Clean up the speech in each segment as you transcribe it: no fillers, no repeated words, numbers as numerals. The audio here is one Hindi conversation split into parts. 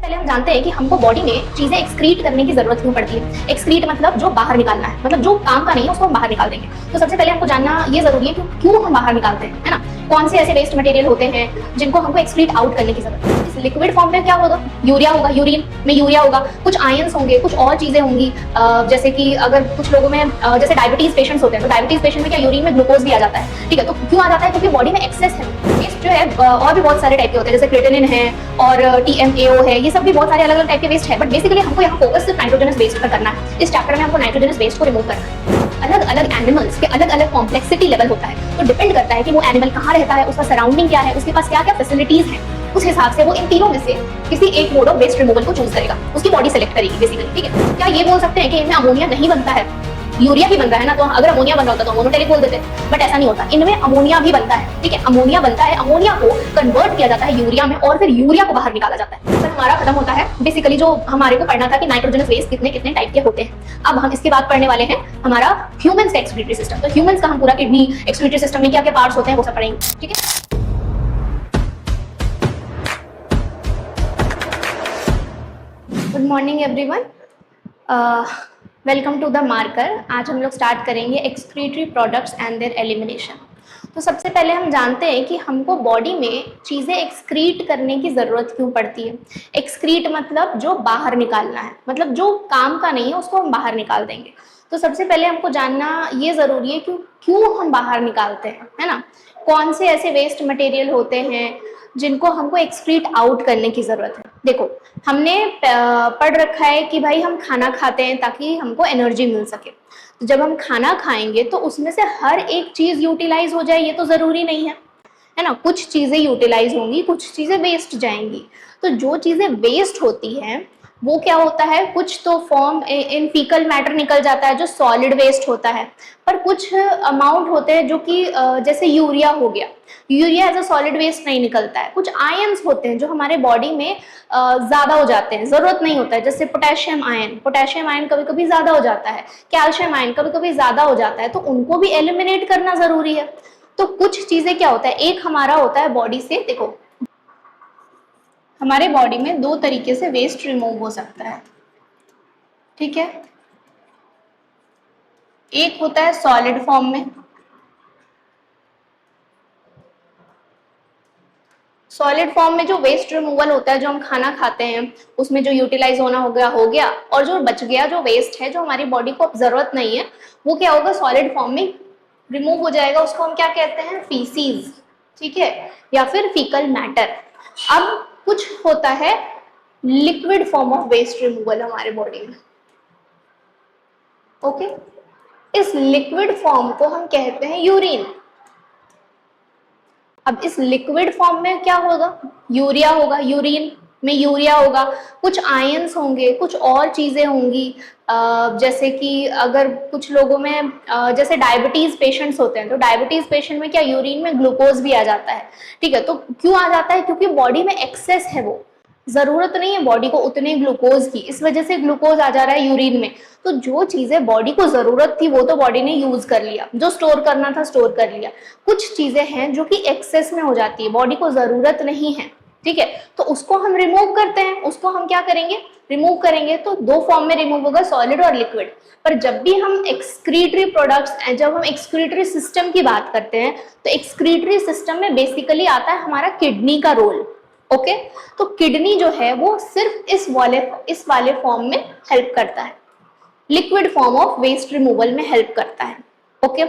पहले हम जानते हैं कि हमको बॉडी में चीजें एक्सक्रीट करने की जरूरत क्यों पड़ती है। एक्सक्रीट मतलब जो बाहर निकालना है, मतलब जो काम का नहीं है उसको हम बाहर निकाल देंगे। तो सबसे पहले हमको जानना ये जरूरी है कि क्यों हम बाहर निकालते हैं, है ना। कौन से ऐसे वेस्ट मटेरियल होते हैं जिनको हमको एक्सक्रीट आउट करने की जरूरत है। इस लिक्विड फॉर्म में क्या होगा, यूरिया होगा, यूरिन में यूरिया होगा, कुछ आयंस होंगे, कुछ और चीजें होंगी। जैसे कि अगर कुछ लोगों में जैसे डायबिटीज पेशेंट्स होते हैं, तो डायबिटीज पेशेंट में क्या यूरिन में ग्लूकोज भी आ जाता है, ठीक है। तो क्यों आ जाता है, क्योंकि बॉडी में एक्सेस है। वेस्ट जो है और भी बहुत सारे टाइप के होते हैं, जैसे क्रिएटिनिन है और TMAO है, ये सब भी बहुत सारे अलग अलग टाइप के वेस्ट है। बट बेसिकली हमको यहाँ फोकस सिर्फ नाइट्रोजनस वेस्ट पर करना है। इस चैप्टर में हमको नाइट्रोजनस वेस्ट को रिमूव करना है। अलग अलग एनिमल्स के अलग अलग कॉम्प्लेक्सिटी लेवल होता है, तो डिपेंड करता है कि वो एनिमल कहाँ रहता है, उसका सराउंडिंग क्या है, उसके पास क्या क्या फैसिलिटीज हैं, उस हिसाब से वो इन तीनों में से किसी एक मोड ऑफ वेस्ट रिमूवल को चूज करेगा, उसकी बॉडी सेलेक्ट करेगी बेसिकली, ठीक है। क्या ये बोल सकते हैं कि इनमें अमोनिया नहीं बनता है, यूरिया ही बन रहा है ना, तो अगर अमोनिया बन रहा होता तो मोनोटेरिक बोल देते, बट ऐसा नहीं होता। इनमें अमोनिया भी बनता है, ठीक है। अमोनिया बनता है, अमोनिया को कन्वर्ट किया जाता है यूरिया में और फिर यूरिया को बाहर निकाला जाता है। तो हमारा खत्म होता है बेसिकली जो हमारे को पढ़ना था कि नाइट्रोजनस वेस्ट कितने कितने टाइप के होते हैं। अब हम इसके बाद पढ़ने वाले हैं हमारा ह्यूमंस का एक्सक्रीटरी सिस्टम। तो ह्यूमंस का हम पूरा किडनी एक्सक्रीटरी सिस्टम में क्या क्या पार्ट्स होते हैं वो सब पढ़ेंगे, ठीक है। Good morning everyone, welcome to the marker. आज हम लोग स्टार्ट करेंगे excretory products and their elimination. तो सबसे पहले हम जानते हैं कि हमको बॉडी में चीज़ें एक्सक्रीट करने की ज़रूरत क्यों पड़ती है। एक्सक्रीट मतलब जो बाहर निकालना है, मतलब जो काम का नहीं है उसको हम बाहर निकाल देंगे। तो सबसे पहले हमको जानना ये ज़रूरी है कि क्यों हम बाहर निकालते हैं, है ना। कौन से ऐसे वेस्ट मटेरियल होते हैं जिनको हमको एक्सक्रीट आउट करने की ज़रूरत है। देखो, हमने पढ़ रखा है कि भाई हम खाना खाते हैं ताकि हमको एनर्जी मिल सके। तो जब हम खाना खाएंगे तो उसमें से हर एक चीज़ यूटिलाइज हो जाए ये तो ज़रूरी नहीं है ना। कुछ चीज़ें यूटिलाइज होंगी, कुछ चीज़ें वेस्ट जाएंगी। तो जो चीज़ें वेस्ट होती हैं वो क्या होता है, कुछ तो फॉर्म इन फीकल मैटर निकल जाता है जो सॉलिड वेस्ट होता है, पर कुछ अमाउंट होते हैं जो कि जैसे यूरिया हो गया, urea as a solid waste नहीं निकलता है। कुछ आयंस होते हैं जो हमारे बॉडी में ज्यादा हो जाते हैं, जरूरत नहीं होता है, जैसे पोटेशियम आयन कभी कभी ज्यादा हो जाता है, कैल्शियम आयन कभी कभी ज्यादा हो जाता है, तो उनको भी एलिमिनेट करना जरूरी है। तो कुछ चीजें क्या होता है, एक हमारा होता है बॉडी से, देखो हमारे बॉडी में दो तरीके से वेस्ट रिमूव हो सकता है, ठीक है। एक होता है सॉलिड फॉर्म में, सॉलिड फॉर्म में जो वेस्ट रिमूवल होता है, जो हम खाना खाते हैं उसमें जो यूटिलाइज होना हो गया, और जो बच गया जो वेस्ट है जो हमारी बॉडी को अब जरूरत नहीं है, वो क्या होगा, सॉलिड फॉर्म में रिमूव हो जाएगा। उसको हम क्या कहते हैं, फीसीज, ठीक है, या फिर फीकल मैटर। अब कुछ होता है liquid form of waste removal हमारे बॉडी में, ओके। इस लिक्विड फॉर्म को हम कहते हैं यूरिन। अब इस लिक्विड फॉर्म में क्या होगा, यूरिया होगा, यूरिन में यूरिया होगा, कुछ आयंस होंगे, कुछ और चीजें होंगी। जैसे कि अगर कुछ लोगों में जैसे डायबिटीज पेशेंट्स होते हैं, तो डायबिटीज पेशेंट में क्या यूरिन में ग्लूकोज भी आ जाता है, ठीक है। तो क्यों आ जाता है, क्योंकि बॉडी में एक्सेस है, वो जरूरत नहीं है बॉडी को उतने ग्लूकोज की, इस वजह से ग्लूकोज आ जा रहा है यूरिन में। तो जो चीजें बॉडी को जरूरत थी वो तो बॉडी ने यूज कर लिया, जो स्टोर करना था स्टोर कर लिया। कुछ चीजें हैं जो कि एक्सेस में हो जाती है, बॉडी को जरूरत नहीं है, ठीक है, तो उसको हम रिमूव करते हैं। उसको हम क्या करेंगे, रिमूव करेंगे। तो दो फॉर्म में रिमूव होगा, सॉलिड और लिक्विड। पर जब भी हम एक्सक्रीटरी प्रोडक्ट्स, जब हम एक्सक्रीटरी सिस्टम की बात करते हैं, तो एक्सक्रीटरी सिस्टम में बेसिकली आता है हमारा किडनी का रोल, ओके। तो किडनी जो है वो सिर्फ इस वाले फॉर्म में हेल्प करता है, liquid form of waste removal में हेल्प करता है, ओके।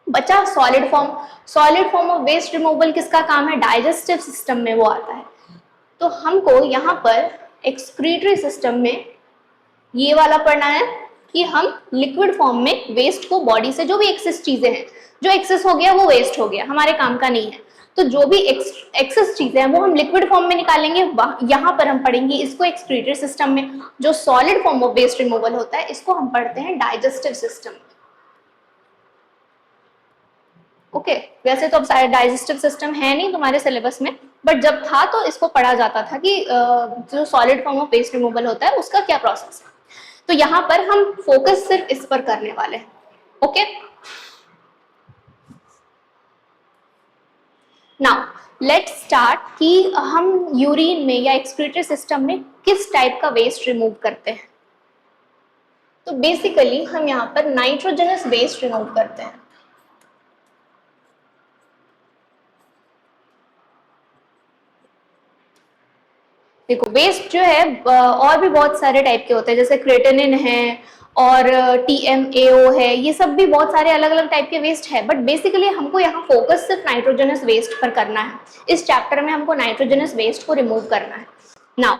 बचा solid form. Solid form of waste removal किसका काम है, डाइजेस्टिव सिस्टम में वो आता है। तो हमको यहाँ पर एक्सक्रीटरी सिस्टम में ये वाला पढ़ना है कि हम लिक्विड फॉर्म में वेस्ट को, बॉडी से जो भी एक्सेस चीजें हैं, जो एक्सेस हो गया वो वेस्ट हो गया, हमारे काम का नहीं है। तो जो भी एक्सेस चीजें हैं वो हम लिक्विड फॉर्म में निकालेंगे। यहाँ पर हम पढ़ेंगे इसको एक्सक्रीटरी सिस्टम में। जो solid form of waste removal होता है इसको हम पढ़ते हैं डाइजेस्टिव सिस्टम में, ओके। वैसे तो अब डाइजेस्टिव सिस्टम है नहीं तुम्हारे सिलेबस में, बट जब था तो इसको पढ़ा जाता था कि जो solid form of waste removal होता है उसका क्या प्रोसेस है। तो यहाँ पर हम फोकस सिर्फ इस पर करने वाले हैं, ओके। नाउ लेट्स स्टार्ट कि हम यूरिन में या एक्सक्रीटरी सिस्टम में किस टाइप का वेस्ट रिमूव करते हैं। तो बेसिकली हम यहाँ पर नाइट्रोजनस वेस्ट रिमूव करते हैं। देखो वेस्ट जो है और भी बहुत सारे टाइप के होते हैं, जैसे क्रेटेनिन है और TMAO है, ये सब भी बहुत सारे अलग अलग टाइप के वेस्ट है, बट बेसिकली हमको यहाँ फोकस सिर्फ नाइट्रोजनस वेस्ट पर करना है। इस चैप्टर में हमको नाइट्रोजनस वेस्ट को रिमूव करना है। नाउ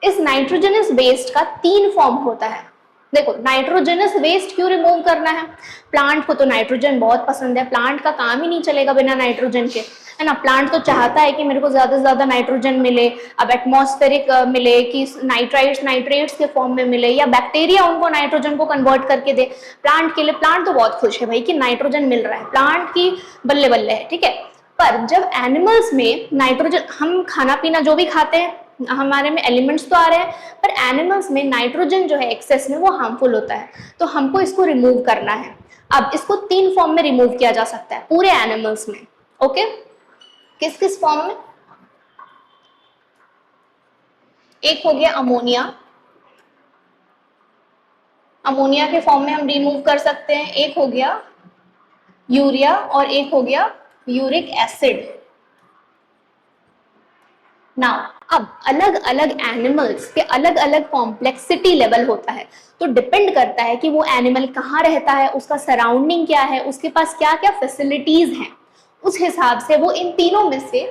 इस नाइट्रोजनस वेस्ट का 3 फॉर्म होता है। देखो नाइट्रोजनस वेस्ट क्यों रिमूव करना है, प्लांट को तो नाइट्रोजन बहुत पसंद है, प्लांट का काम ही नहीं चलेगा बिना नाइट्रोजन के, है ना। प्लांट तो चाहता है कि मेरे को ज्यादा से ज्यादा नाइट्रोजन मिले, अब एटमॉस्फेरिक मिले कि नाइट्रेट्स के फॉर्म में मिले, या बैक्टीरिया उनको नाइट्रोजन को कन्वर्ट करके दे। प्लांट के लिए प्लांट तो बहुत खुश है भाई कि नाइट्रोजन मिल रहा है, प्लांट की बल्ले बल्ले है, ठीक है। पर जब एनिमल्स में नाइट्रोजन, हम खाना पीना जो भी खाते हैं हमारे में एलिमेंट्स तो आ रहे हैं, पर एनिमल्स में नाइट्रोजन जो है एक्सेस में वो हार्मफुल होता है, तो हमको इसको रिमूव करना है। अब इसको 3 फॉर्म में रिमूव किया जा सकता है पूरे एनिमल्स में। ओके, किस किस फॉर्म में? एक हो गया अमोनिया, अमोनिया के फॉर्म में हम रिमूव कर सकते हैं। एक हो गया यूरिया और एक हो गया यूरिक एसिड। नाउ अब अलग अलग एनिमल्स के अलग अलग कॉम्प्लेक्सिटी लेवल होता है, तो डिपेंड करता है कि वो एनिमल कहाँ रहता है, उसका सराउंडिंग क्या है, उसके पास क्या क्या फैसिलिटीज हैं, उस हिसाब से वो इन तीनों में से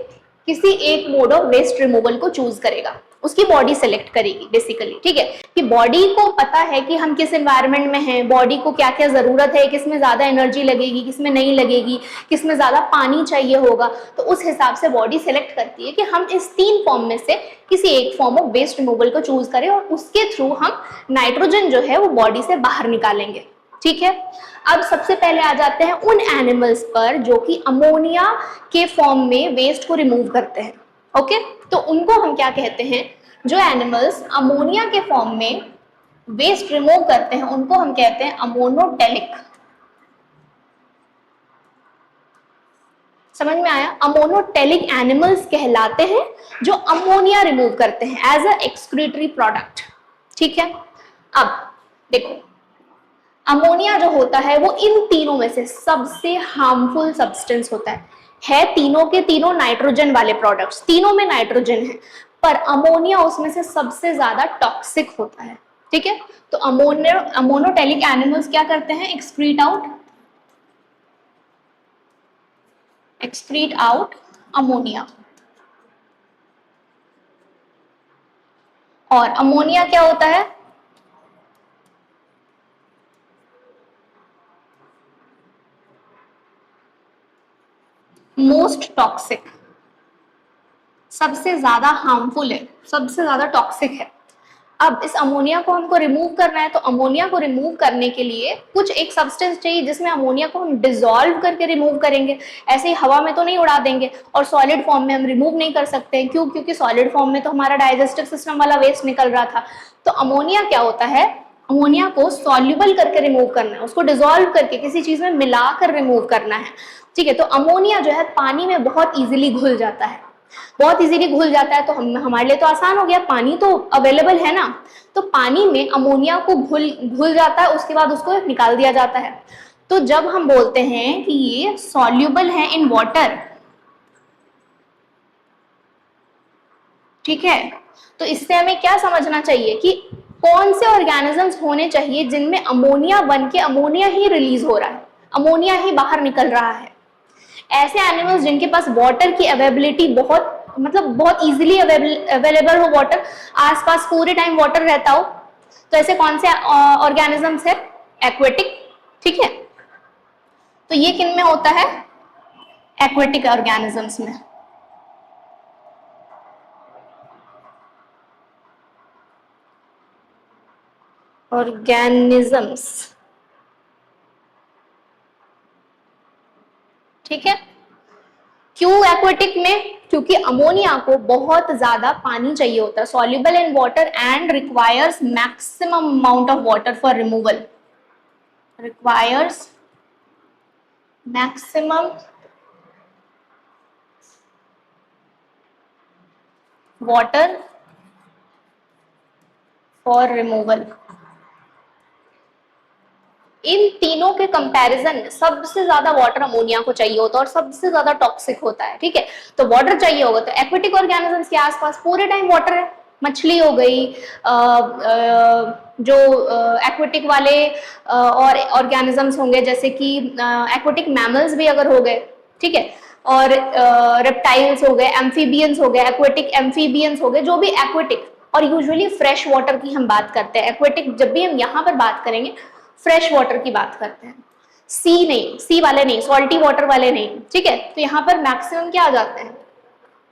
किसी एक मोड ऑफ वेस्ट रिमूवल को चूज करेगा, उसकी बॉडी सेलेक्ट करेगी बेसिकली, ठीक है। कि बॉडी को पता है कि हम किस एनवायरनमेंट में हैं, बॉडी को क्या क्या जरूरत है, किस में ज्यादा एनर्जी लगेगी, किस में नहीं लगेगी, किस में ज्यादा पानी चाहिए होगा, तो उस हिसाब से बॉडी सेलेक्ट करती है कि हम इस 3 फॉर्म में से किसी एक फॉर्म ऑफ वेस्ट रिमूवल को चूज करें और उसके थ्रू हम नाइट्रोजन जो है वो बॉडी से बाहर निकालेंगे, ठीक है। अब सबसे पहले आ जाते हैं उन एनिमल्स पर जो कि अमोनिया के फॉर्म में वेस्ट को रिमूव करते हैं। ओके, तो उनको हम क्या कहते हैं, जो एनिमल्स अमोनिया के फॉर्म में वेस्ट रिमूव करते हैं उनको हम कहते हैं अमोनोटेलिक। समझ में आया? अमोनोटेलिक एनिमल्स कहलाते हैं जो अमोनिया रिमूव करते हैं एज अ एक्सक्रीटरी प्रोडक्ट, ठीक है। अब देखो अमोनिया जो होता है वो इन तीनों में से सबसे हार्मफुल सब्सटेंस होता है तीनों के तीनों नाइट्रोजन वाले प्रोडक्ट्स, तीनों में नाइट्रोजन है, पर अमोनिया उसमें से सबसे ज्यादा टॉक्सिक होता है, ठीक है। तो अमोनोटेलिक एनिमल्स क्या करते हैं, एक्सक्रीट आउट अमोनिया। और अमोनिया क्या होता है, मोस्ट टॉक्सिक, सबसे ज्यादा हार्मफुल है, सबसे ज्यादा टॉक्सिक है। अब इस अमोनिया को हमको रिमूव करना है, तो अमोनिया को रिमूव करने के लिए कुछ एक सब्सटेंस चाहिए जिसमें अमोनिया को हम डिसॉल्व करके रिमूव करेंगे, ऐसे ही हवा में तो नहीं उड़ा देंगे, और सॉलिड फॉर्म में हम रिमूव नहीं कर सकते हैं। क्यों? क्योंकि सॉलिड फॉर्म में तो हमारा डाइजेस्टिव सिस्टम वाला वेस्ट निकल रहा था। तो अमोनिया क्या होता है, अमोनिया को सॉल्युबल करके रिमूव करना है, उसको डिसॉल्व करके किसी चीज में मिलाकर रिमूव करना है, ठीक है। तो अमोनिया जो है पानी में बहुत इजीली घुल जाता है, बहुत इजीली घुल जाता है, तो हमारे लिए तो आसान हो गया, पानी तो अवेलेबल है ना, तो पानी में अमोनिया को घुल जाता है, उसके बाद उसको निकाल दिया जाता है। तो जब हम बोलते हैं कि ये सॉल्युबल है इन वाटर, ठीक है, तो इससे हमें क्या समझना चाहिए कि कौन से ऑर्गेनिजम्स होने चाहिए जिनमें अमोनिया बन के अमोनिया ही रिलीज हो रहा है, अमोनिया ही बाहर निकल रहा है। ऐसे एनिमल्स जिनके पास वाटर की अवेलेबिलिटी बहुत, मतलब बहुत इजीली अवेलेबल हो वाटर, आसपास पूरे टाइम वाटर रहता हो, तो ऐसे कौन से ऑर्गेनिजम्स है, एक्वेटिक, ठीक है। तो ये किन में होता है, एक्वेटिक ऑर्गेनिजम्स में। ऑर्गेनिजम्स, ठीक है। क्यों एक्वेटिक में? क्योंकि अमोनिया को बहुत ज्यादा पानी चाहिए होता है, soluble in water and requires maximum amount of water for removal, requires maximum water for removal. इन तीनों के कंपैरिजन में सबसे ज्यादा वाटर अमोनिया को चाहिए होता है और सबसे ज्यादा टॉक्सिक होता है, ठीक है। तो वाटर चाहिए होगा, तो एक्वेटिक ऑर्गेनिजम्स के आसपास पूरे टाइम वाटर है। मछली हो गई, जो एक्वेटिक वाले और ऑर्गेनिजम्स होंगे, जैसे कि एक्वेटिक मैमल्स भी अगर हो गए, ठीक है, और रेप्टाइल्स हो गए, एम्फीबियंस हो गए, एक्वेटिक एम्फीबियंस हो गए, जो भी एक्वेटिक, और यूजुअली फ्रेश वाटर की हम बात करते हैं। एक्वेटिक जब भी हम यहाँ पर बात करेंगे फ्रेश वाटर की बात करते हैं, सी नहीं, सी वाले नहीं, सॉल्टी वाटर वाले नहीं, ठीक है। तो यहाँ पर मैक्सिमम क्या आ जाते हैं,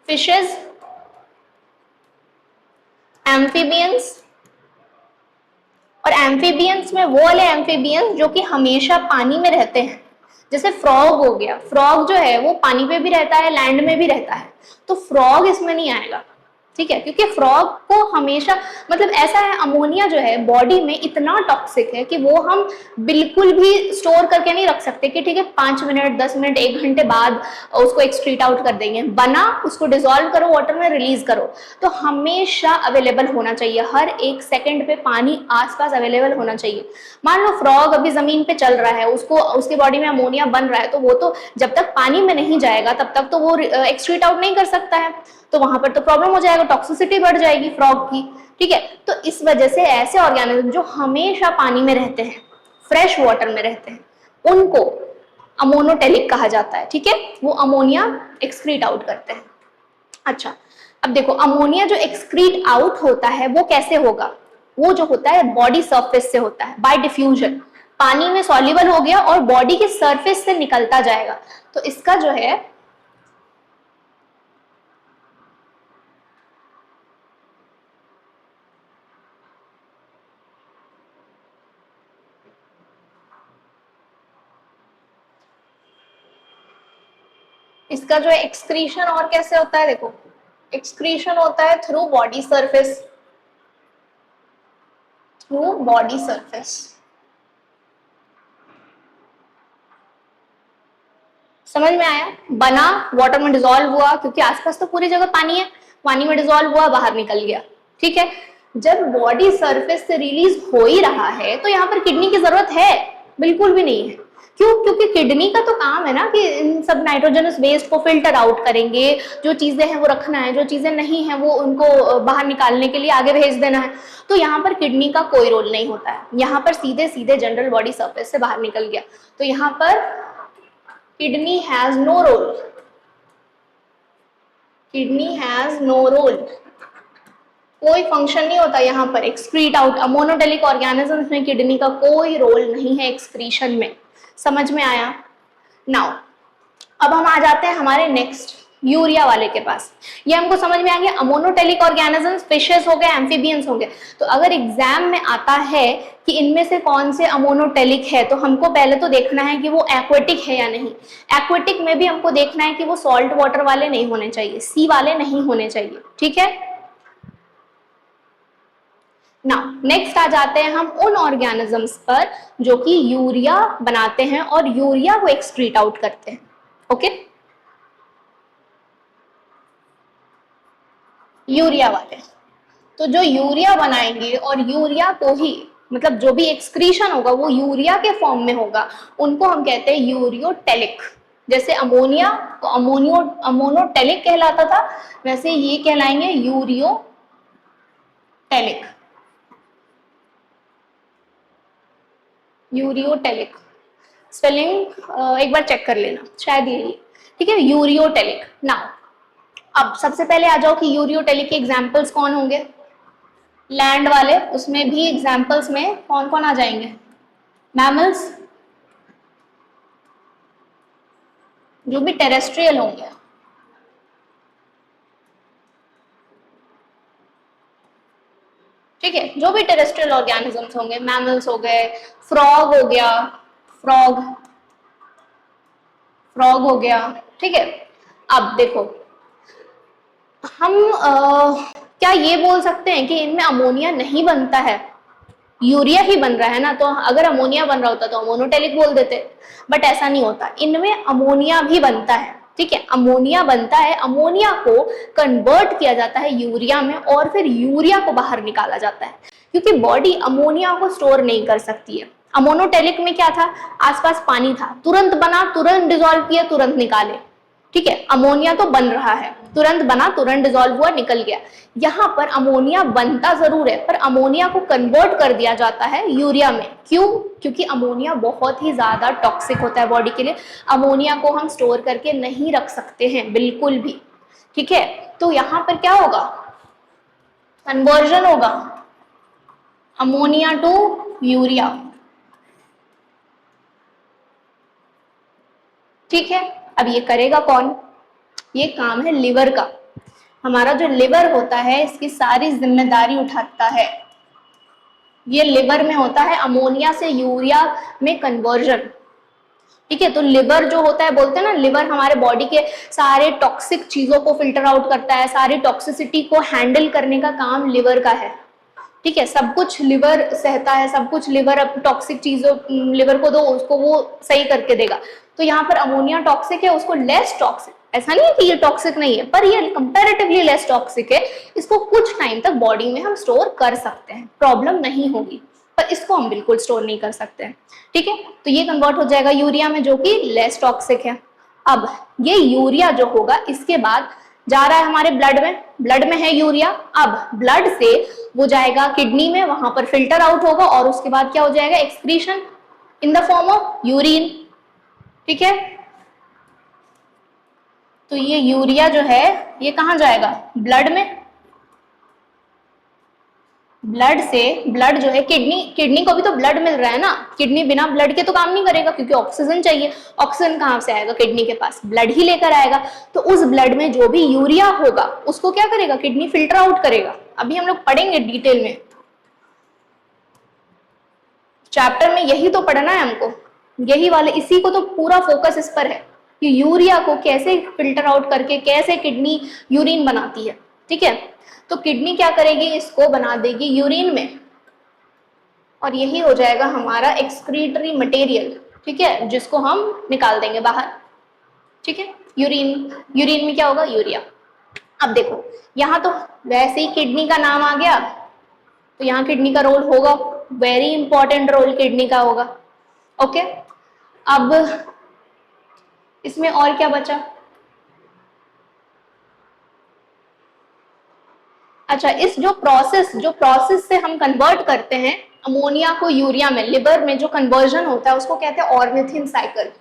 फिशेस, एम्फीबियंस, और एम्फीबियंस में वो वाले एम्फीबियंस जो कि हमेशा पानी में रहते हैं, जैसे फ्रॉग हो गया। फ्रॉग जो है वो पानी पे भी रहता है, लैंड में भी रहता है, तो फ्रॉग इसमें नहीं आएगा, ठीक है, क्योंकि फ्रॉग को हमेशा, मतलब ऐसा है, अमोनिया जो है बॉडी में इतना टॉक्सिक है कि वो हम बिल्कुल भी स्टोर करके नहीं रख सकते कि ठीक है 5 मिनट 10 मिनट 1 घंटे बाद उसको एक्सक्रीट आउट कर देंगे। बना, उसको डिसॉल्व करो, वाटर में रिलीज करो, तो हमेशा अवेलेबल होना चाहिए, हर 1 सेकेंड पे पानी आसपास अवेलेबल होना चाहिए। मान लो फ्रॉग अभी जमीन पे चल रहा है, उसको उसकी बॉडी में अमोनिया बन रहा है, तो वो तो जब तक पानी में नहीं जाएगा तब तक तो वो एक्सक्रीट आउट नहीं कर सकता है, तो वहां पर तो प्रॉब्लम हो जाएगा, टॉक्सिसिटी बढ़ जाएगी फ्रॉग की, ठीक है। तो इस वजह से ऐसे ऑर्गेनिज्म जो हमेशा पानी में रहते हैं, फ्रेश वाटर में रहते हैं, उनको अमोनोटेलिक कहा जाता है, ठीक है। वो अमोनिया एक्सक्रीट आउट करते हैं। अच्छा, अब देखो अमोनिया जो एक्सक्रीट आउट होता है वो कैसे होगा, वो जो होता है बॉडी सरफेस से होता है, बाय डिफ्यूजन, पानी में सॉल्युबल हो गया और बॉडी के सरफेस से निकलता जाएगा। तो इसका जो है इसका जो है एक्सक्रीशन और कैसे होता है, देखो एक्सक्रीशन होता है through body surface, through body surface. समझ में आया, बना, वाटर में डिसॉल्व हुआ, क्योंकि आसपास तो पूरी जगह पानी है, पानी में डिसॉल्व हुआ, बाहर निकल गया, ठीक है। जब बॉडी सरफेस से रिलीज हो ही रहा है तो यहाँ पर किडनी की जरूरत है, बिल्कुल भी नहीं है। क्यों? क्योंकि किडनी का तो काम है ना कि इन सब नाइट्रोजनस वेस्ट को फिल्टर आउट करेंगे, जो चीजें हैं वो रखना है, जो चीजें नहीं है वो उनको बाहर निकालने के लिए आगे भेज देना है। तो यहाँ पर किडनी का कोई रोल नहीं होता है, यहाँ पर सीधे सीधे जनरल बॉडी सरफेस से बाहर निकल गया, तो यहाँ पर kidney has no role, kidney has no role, कोई फंक्शन नहीं होता यहाँ पर एक्सक्रीट आउट। अमोनोटेलिक ऑर्गेनिजम्स में किडनी का कोई रोल नहीं है एक्सक्रीशन में। समझ में आया? नाउ अब हम आ जाते हैं हमारे नेक्स्ट यूरिया वाले के पास। ये हमको समझ में आ गया, अमोनोटेलिक ऑर्गेनिजम्स, फिशेस हो गए, एम्फीबियंस हो गए। तो अगर एग्जाम में आता है कि इनमें से कौन से अमोनोटेलिक है, तो हमको पहले तो देखना है कि वो एक्वेटिक है या नहीं। एक्वेटिक में भी हमको देखना है कि वो सॉल्ट वाटर वाले नहीं होने चाहिए, सी वाले नहीं होने चाहिए, ठीक है। नाउ नेक्स्ट आ जाते हैं हम उन ऑर्गेनिजम्स पर जो कि यूरिया बनाते हैं और यूरिया को एक्सक्रीट आउट करते हैं, ओके। यूरिया वाले, तो जो यूरिया बनाएंगे और यूरिया को ही, मतलब जो भी एक्सक्रीशन होगा वो यूरिया के फॉर्म में होगा, उनको हम कहते हैं यूरियोटेलिक। जैसे अमोनिया तो अमोनोटेलिक कहलाता था, वैसे ये कहलाएंगे यूरियोटेलिक, यूरियोटेलिक। स्पेलिंग एक बार चेक कर लेना, शायद यही, ठीक है, यूरियोटेलिक। नाउ अब सबसे पहले आ जाओ कि यूरियोटेलिक के एग्जांपल्स कौन होंगे। लैंड वाले, उसमें भी एग्जांपल्स में कौन कौन आ जाएंगे, मैमल्स, जो भी टेरेस्ट्रियल होंगे, ठीक है, जो भी टेरेस्ट्रियल ऑर्गेनिजम्स होंगे, मैमल्स हो गए, फ्रॉग हो गया, फ्रॉग फ्रॉग हो गया, ठीक है। अब देखो हम क्या ये बोल सकते हैं कि इनमें अमोनिया नहीं बनता है, यूरिया ही बन रहा है ना, तो अगर अमोनिया बन रहा होता तो अमोनोटेलिक बोल देते, बट ऐसा नहीं होता, इनमें अमोनिया भी बनता है, ठीक है, अमोनिया बनता है, अमोनिया को कन्वर्ट किया जाता है यूरिया में और फिर यूरिया को बाहर निकाला जाता है, क्योंकि बॉडी अमोनिया को स्टोर नहीं कर सकती है। अमोनोटेलिक में क्या था, आसपास पानी था, तुरंत बना, तुरंत डिसॉल्व किया, तुरंत निकाले। ठीक है, अमोनिया तो बन रहा है, तुरंत बना, तुरंत डिसॉल्व हुआ, निकल गया। यहाँ पर अमोनिया बनता जरूर है, पर अमोनिया को कन्वर्ट कर दिया जाता है यूरिया में। क्यों? क्योंकि अमोनिया बहुत ही ज्यादा टॉक्सिक होता है बॉडी के लिए, अमोनिया को हम स्टोर करके नहीं रख सकते हैं बिल्कुल भी। ठीक है, तो यहाँ पर क्या होगा, कन्वर्जन होगा अमोनिया टू यूरिया। ठीक है, अब ये करेगा कौन, ये काम है लिवर का। हमारा जो लिवर होता है इसकी सारी जिम्मेदारी उठाता है, ये लिवर में होता है अमोनिया से यूरिया में कन्वर्जन। ठीक है, तो लिवर जो होता है, बोलते हैं ना लिवर हमारे बॉडी के सारे टॉक्सिक चीजों को फिल्टर आउट करता है, सारी टॉक्सिसिटी को हैंडल करने का काम लिवर का है। ठीक है, सब कुछ लिवर सहता है, सब कुछ लिवर अब टॉक्सिक चीजों, लिवर को दो उसको, वो सही करके देगा। तो यहाँ पर अमोनिया टॉक्सिक है, उसको लेस टॉक्सिक, ऐसा नहीं है कि ये टॉक्सिक नहीं है, पर ये कंपैरेटिवली लेस टॉक्सिक है, इसको कुछ टाइम तक बॉडी में हम स्टोर कर सकते हैं, प्रॉब्लम नहीं होगी, पर इसको हम बिल्कुल स्टोर नहीं कर सकते हैं। ठीक है, तो ये कन्वर्ट हो जाएगा यूरिया में, जो कि लेस टॉक्सिक है। अब ये यूरिया जो होगा इसके बाद जा रहा है हमारे ब्लड में, ब्लड में है यूरिया, अब ब्लड से वो जाएगा किडनी में, वहां पर फिल्टर आउट होगा और उसके बाद क्या हो जाएगा, excretion in the form of urine. ठीक है, तो ये यूरिया जो है ये कहाँ जाएगा, ब्लड में, ब्लड से, ब्लड जो है किडनी, किडनी को भी तो ब्लड मिल रहा है ना, किडनी बिना ब्लड के तो काम नहीं करेगा क्योंकि ऑक्सीजन चाहिए, ऑक्सीजन कहाँ से आएगा, किडनी के पास, ब्लड ही लेकर आएगा। तो उस ब्लड में जो भी यूरिया होगा उसको क्या करेगा, किडनी फिल्टर आउट करेगा। अभी हम लोग पढ़ेंगे डिटेल में, चैप्टर में यही तो पढ़ना है हमको, यही वाले, इसी को तो पूरा फोकस इस पर है कि यूरिया को कैसे फिल्टर आउट करके कैसे किडनी यूरिन बनाती है। ठीक है, तो किडनी क्या करेगी, इसको बना देगी यूरिन में, और यही हो जाएगा हमारा एक्सक्रीटरी मटेरियल। ठीक है, जिसको हम निकाल देंगे बाहर। ठीक है, यूरिन, यूरिन में क्या होगा, यूरिया। अब देखो यहाँ तो वैसे ही किडनी का नाम आ गया, तो यहाँ किडनी का रोल होगा, वेरी इंपॉर्टेंट रोल किडनी का होगा। ओके, अब इसमें और क्या बचा, अच्छा, इस जो प्रोसेस से हम कन्वर्ट करते हैं अमोनिया को यूरिया में, लिवर में जो कन्वर्जन होता है उसको कहते हैं ऑर्निथिन साइकिल।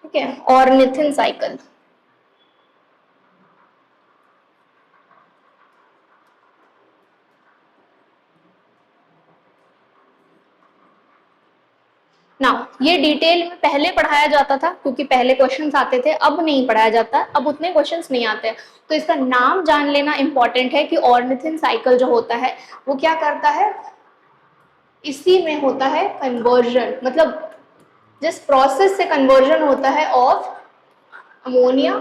ठीक है, ऑर्निथिन साइकिल। नाउ ये डिटेल में पहले पढ़ाया जाता था क्योंकि पहले क्वेश्चंस आते थे, अब नहीं पढ़ाया जाता, अब उतने क्वेश्चंस नहीं आते, तो इसका नाम जान लेना इंपॉर्टेंट है कि ऑर्निथिन साइकिल जो होता है वो क्या करता है, इसी में होता है कन्वर्जन, मतलब जिस प्रोसेस से कन्वर्जन होता है ऑफ अमोनिया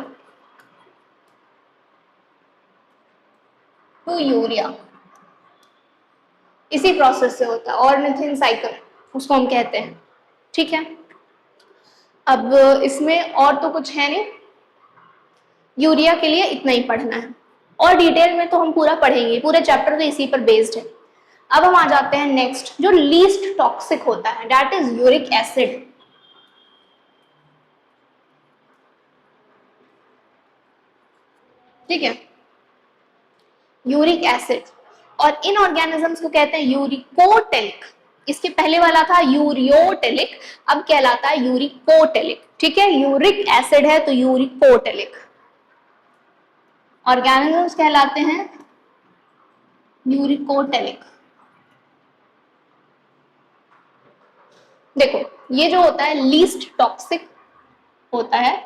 टू यूरिया, इसी प्रोसेस से होता है ऑर्निथिन साइकिल, उसको हम कहते हैं। ठीक है, अब इसमें और तो कुछ है नहीं, यूरिया के लिए इतना ही पढ़ना है, और डिटेल में तो हम पूरा पढ़ेंगे, पूरे चैप्टर तो इसी पर बेस्ड है। अब हम आ जाते हैं नेक्स्ट, जो लीस्ट टॉक्सिक होता है, दैट इज यूरिक एसिड। ठीक है, यूरिक एसिड, और इन ऑर्गेनिजम्स को कहते हैं यूरिकोटेलिक। इसके पहले वाला था यूरियोटेलिक, अब कहलाता है यूरिकोटेलिक। ठीक है, यूरिक एसिड है तो यूरिकोटेलिक ऑर्गेनिजम्स कहलाते हैं यूरिकोटेलिक। देखो ये जो होता है लीस्ट टॉक्सिक होता है,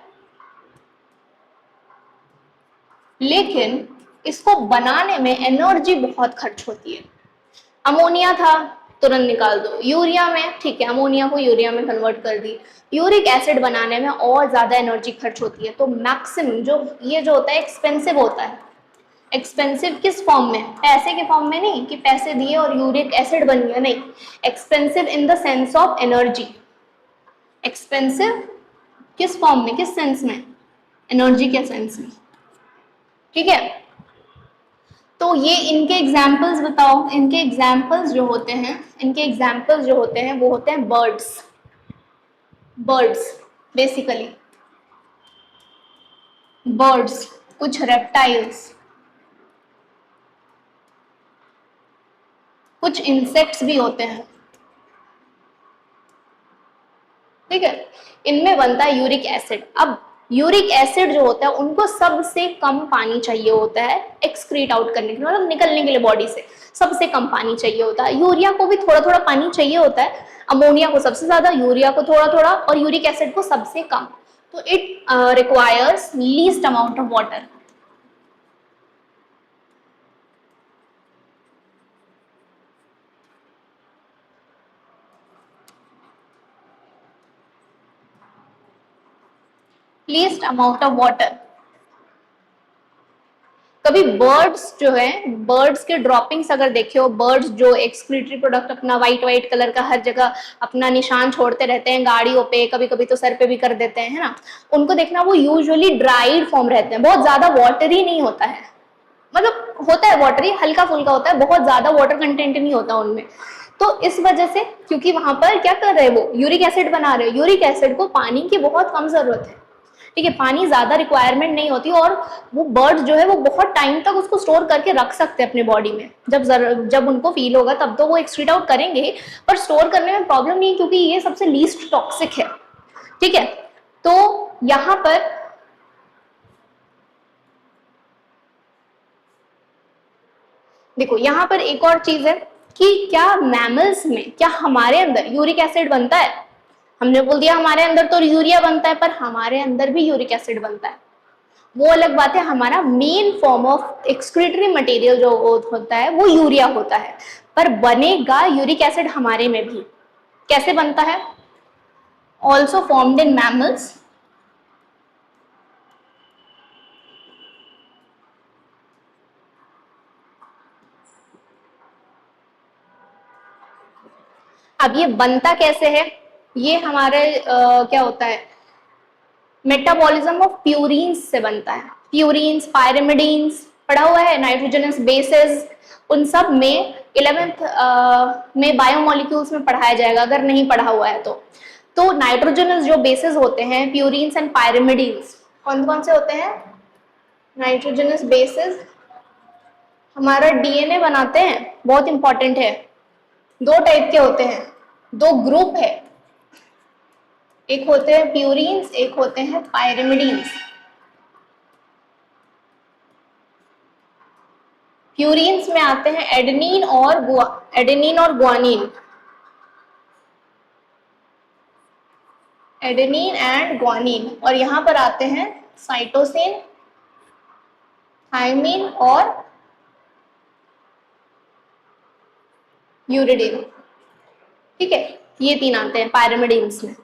लेकिन इसको बनाने में एनर्जी बहुत खर्च होती है। अमोनिया था तुरंत निकाल दो, यूरिया में ठीक है, अमोनिया को यूरिया में कन्वर्ट कर दी, यूरिक एसिड बनाने में और ज्यादा एनर्जी खर्च होती है। तो मैक्सिमम जो ये जो होता है एक्सपेंसिव होता है, एक्सपेंसिव किस फॉर्म में, पैसे के फॉर्म में नहीं कि पैसे दिए और यूरिक एसिड बन गया, नहीं, expensive in the sense of energy, expensive किस फॉर्म में, किस सेंस में, एनर्जी के सेंस में, ठीक है। तो ये इनके एग्जाम्पल्स बताओ, इनके एग्जाम्पल्स जो होते हैं, इनके एग्जाम्पल्स जो होते हैं वो होते हैं बर्ड्स, बर्ड्स बेसिकली, बर्ड्स, कुछ रेप्टाइल्स, कुछ इंसेक्ट्स भी होते हैं, ठीक है। इनमें बनता है यूरिक एसिड। अब यूरिक एसिड जो होता है उनको सबसे कम पानी चाहिए होता है एक्सक्रीट आउट करने के लिए, मतलब निकलने के लिए बॉडी से सबसे कम पानी चाहिए होता है। यूरिया को भी थोड़ा थोड़ा पानी चाहिए होता है, अमोनिया को सबसे ज्यादा, यूरिया को थोड़ा थोड़ा और यूरिक एसिड को सबसे कम। तो it requires least amount of water. Least amount of water. कभी बर्ड्स जो है, बर्ड्स के ड्रॉपिंग्स अगर देखे हो, बर्ड्स जो एक्सक्रीटरी प्रोडक्ट अपना वाइट वाइट कलर का हर जगह अपना निशान छोड़ते रहते हैं, गाड़ियों पे, कभी कभी तो सर पे भी कर देते हैं, है ना, उनको देखना, वो यूजुअली ड्राइड फॉर्म रहते हैं, बहुत ज्यादा वाटरी नहीं होता है, मतलब होता है वाटरी, हल्का फुल्का होता है, बहुत ज्यादा वाटर कंटेंट नहीं होता उनमें। तो इस वजह से, क्योंकि वहां पर क्या कर रहे हैं, वो यूरिक एसिड बना रहे हैं, यूरिक एसिड को पानी की बहुत कम जरूरत है, ठीक है, पानी ज्यादा रिक्वायरमेंट नहीं होती, और वो बर्ड्स जो है वो बहुत टाइम तक उसको स्टोर करके रख सकते हैं अपने बॉडी में, जब उनको फील होगा तब तो वो एक्सक्रीट आउट करेंगे, पर स्टोर करने में प्रॉब्लम नहीं, क्योंकि ये सबसे लीस्ट टॉक्सिक है, ठीक है। तो यहां पर देखो, यहां पर एक और चीज है कि क्या मैमल्स में, क्या हमारे अंदर यूरिक एसिड बनता है? हमने बोल दिया हमारे अंदर तो यूरिया बनता है, पर हमारे अंदर भी यूरिक एसिड बनता है, वो अलग बात है। हमारा main form of excretory material जो होता है वो यूरिया होता है, पर बनेगा यूरिक एसिड हमारे में भी। कैसे बनता है? ऑल्सो फॉर्म्ड इन मैमल्स, अब ये बनता कैसे है? ये हमारे क्या होता है, मेटाबॉलिज्म ऑफ प्यूरिन्स से बनता है। प्यूरिन्स, पायरिमिडीन्स पढ़ा हुआ है, नाइट्रोजनस बेसेस, उन सब में 11th में बायोमोलिक्यूल्स में पढ़ाया जाएगा अगर नहीं पढ़ा हुआ है तो नाइट्रोजनस जो बेसेस होते हैं, प्यूरिन्स एंड पायरिमिडीन्स, कौन कौन से होते हैं? नाइट्रोजनस बेसेस हमारा डीएनए बनाते हैं, बहुत इंपॉर्टेंट है। दो टाइप के होते हैं, दो ग्रुप है, एक होते हैं प्यूरिन्स, एक होते हैं पायरिमिडीन्स। प्यूरिन्स में आते हैं एडेनिन और ग्वानिन, एडेनिन एंड ग्वानिन, और यहां पर आते हैं साइटोसिन, थायमिन और यूरिडिन, ठीक है, ये तीन आते हैं पायरिमिडीन्स में।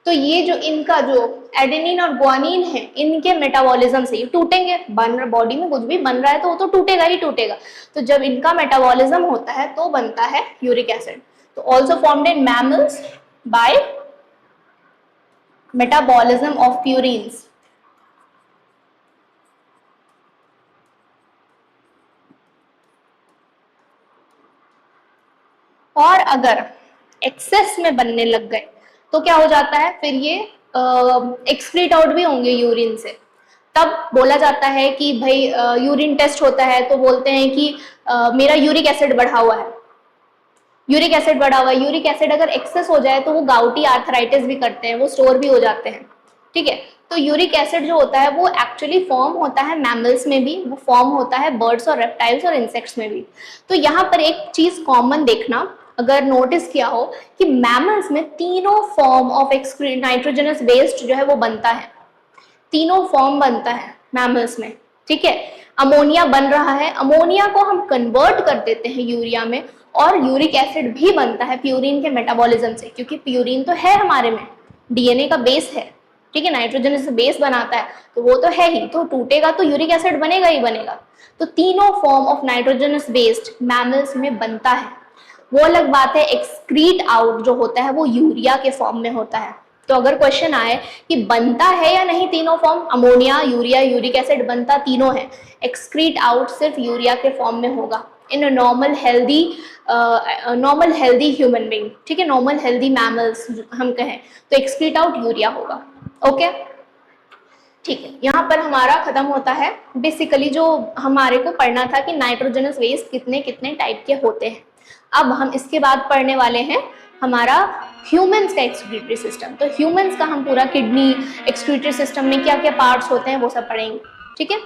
तो ये जो इनका जो एडेनिन और ग्वानिन है, इनके मेटाबॉलिज्म से ये टूटेंगे, बॉडी में कुछ भी बन रहा है तो वो तो टूटेगा ही टूटेगा, तो जब इनका मेटाबॉलिज्म होता है तो बनता है यूरिक एसिड। तो also formed in mammals by metabolism of purines. और अगर एक्सेस में बनने लग गए तो क्या हो जाता है, फिर ये एक्सक्रीट आउट भी होंगे यूरिन से। तब बोला जाता है कि भाई यूरिन टेस्ट होता है तो बोलते हैं कि मेरा यूरिक एसिड बढ़ा हुआ है, यूरिक एसिड बढ़ा हुआ है। यूरिक एसिड अगर एक्सेस हो जाए तो वो गाउटी आर्थराइटिस भी करते हैं, वो स्टोर भी हो जाते हैं, ठीक है। तो यूरिक एसिड जो होता है वो एक्चुअली फॉर्म होता है मैमल्स में भी, वो फॉर्म होता है बर्ड्स और रेप्टाइल्स और इंसेक्ट्स में भी। तो यहाँ पर एक चीज कॉमन देखना, अगर नोटिस किया हो कि मैमल्स में तीनों फॉर्म ऑफ नाइट्रोजनस वेस्ट जो है वो बनता है, तीनों फॉर्म बनता है मैमल्स में, ठीक है। अमोनिया बन रहा है, अमोनिया को हम कन्वर्ट कर देते हैं यूरिया में, और यूरिक एसिड भी बनता है प्यूरिन के मेटाबॉलिज्म से, क्योंकि प्यूरिन तो है हमारे में, डीएनए का बेस है, ठीक है, नाइट्रोजन से बेस बनाता है तो वो तो है ही, तो टूटेगा तो यूरिक एसिड बनेगा ही बनेगा। तो तीनों form of nitrogenous waste mammals में बनता है। वो अलग बात है, एक्सक्रीट आउट जो होता है वो यूरिया के फॉर्म में होता है, तो अगर क्वेश्चन आए कि बनता है या नहीं तीनों form, ammonia, urea, uric acid बनता तीनों है, एक्सक्रीट आउट सिर्फ यूरिया के फॉर्म में होगा in normal healthy human being, ठीक है, नॉर्मल हेल्दी मैमल्स हम कहें तो एक्सक्रीट आउट यूरिया होगा। ओके, ठीक है, यहाँ पर हमारा खत्म होता है। बेसिकली जो हमारे को पढ़ना था कि नाइट्रोजनस वेस्ट कितने कितने टाइप के होते हैं। अब हम इसके बाद पढ़ने वाले हैं हमारा ह्यूमंस का एक्सक्रीटरी सिस्टम। तो ह्यूमंस का हम पूरा किडनी, एक्सक्रीटरी सिस्टम में क्या क्या पार्ट्स होते हैं वो सब पढ़ेंगे, ठीक है।